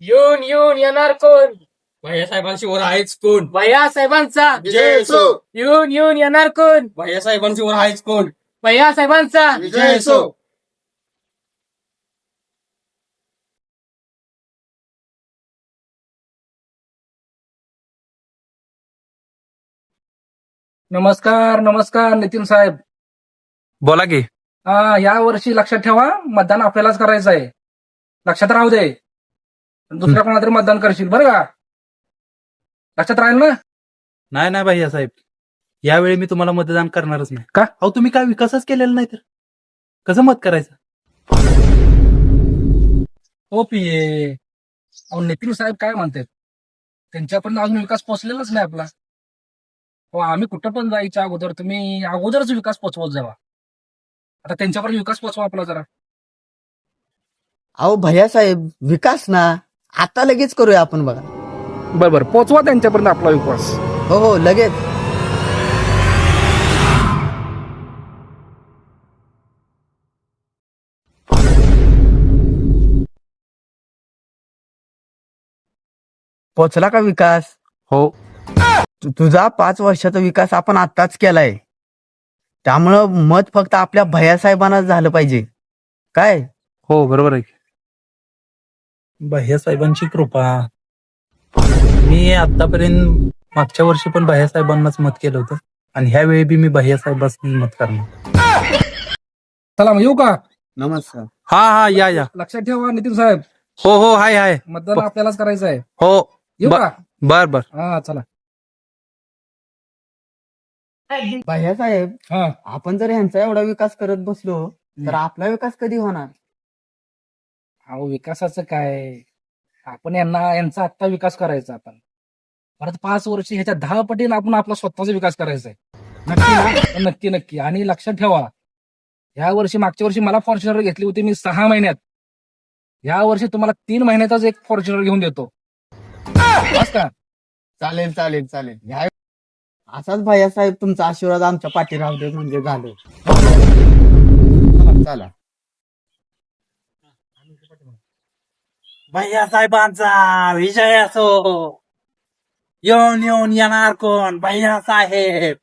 येऊन येऊन येणार कोण? भैयासाहेबांशी वर आहेच कोण? भैया साहेबांचा विजय असो. येऊन येऊन येणार कोण? भैयासाहेबांशी वर आहेच कोण? भैया साहेबांचा विजय असो. नमस्कार नमस्कार नितीन साहेब. बोला की. या वर्षी लक्षात ठेवा, मतदान आपल्यालाच करायचं आहे. लक्षात राहू दे. दुसऱ्या कोणाला तरी मतदान करशील बरं का? लक्षात राहील ना? नाही नाही भैया साहेब, यावेळी मी तुम्हाला मतदान करणारच नाही. का? अहो तुम्ही काय विकासच केलेला नाही तर कसं मत करायचं? हो पिये. अहो नितीन साहेब काय म्हणतात, त्यांच्यापर्यंत अजून विकास पोहोचलेलाच नाही आपला. हो, आम्ही कुठं पण जायच्या अगोदर तुम्ही अगोदरच विकास पोहोचवत जावा. आता त्यांच्यापर्यंत विकास पोहोचवा आपला जरा. अहो भैयासाहेब, विकास ना आता लगेच करूया आपण बघा. बरं बरं, पोहोचवा त्यांच्यापर्यंत आपला विकास. हो हो लगेच. पोचला का विकास? हो. तुझा 5 वर्षाचा विकास आपण आत्ताच केलाय, त्यामुळं मत फक्त आपल्या भैयासाहेबांनाच झालं पाहिजे. काय? हो बरोबर आहे. भैया साहेबांची कृपा. मी आतापर्यंत मागच्या वर्षी पण भैया साहेबांनाच मत केलं होतं आणि ह्या वेळी बी मी भैया साहेबांच मत करणार. चला मग येऊ का? नमस्कार. हा या या. लक्षात ठेवा नितीन साहेब, हो हो हाय मतदान आपल्यालाच करायचं आहे. हो. येऊ का? बर. हा चला. भैयासाहेब, हा, आपण जर ह्यांचा एवढा विकास करत बसलो तर आपला विकास कधी होणार? अहो विकासाचं काय, आपण यांचा आत्ता विकास करायचा. आपण परत 5 वर्ष ह्याच्या 10 पटीने आपण आपला स्वतःचा विकास करायचा आहे. नक्की ना? नक्की नक्की. आणि लक्षात ठेवा, या वर्षी मागच्या वर्षी मला फॉर्च्युनर घेतली होती मी 6 महिन्यात. या वर्षी तुम्हाला 3 महिन्याचाच एक फॉर्च्युनर घेऊन देतो. बस का? चालेल चालेल चालेल. असाच भैयासाहेब तुमचा आशीर्वाद आमच्या पाठी राहू दे म्हणजे झालं. चला. भैया साहेबांचा विजय असो. येऊन येऊन येणार कोण? भैया साहेब.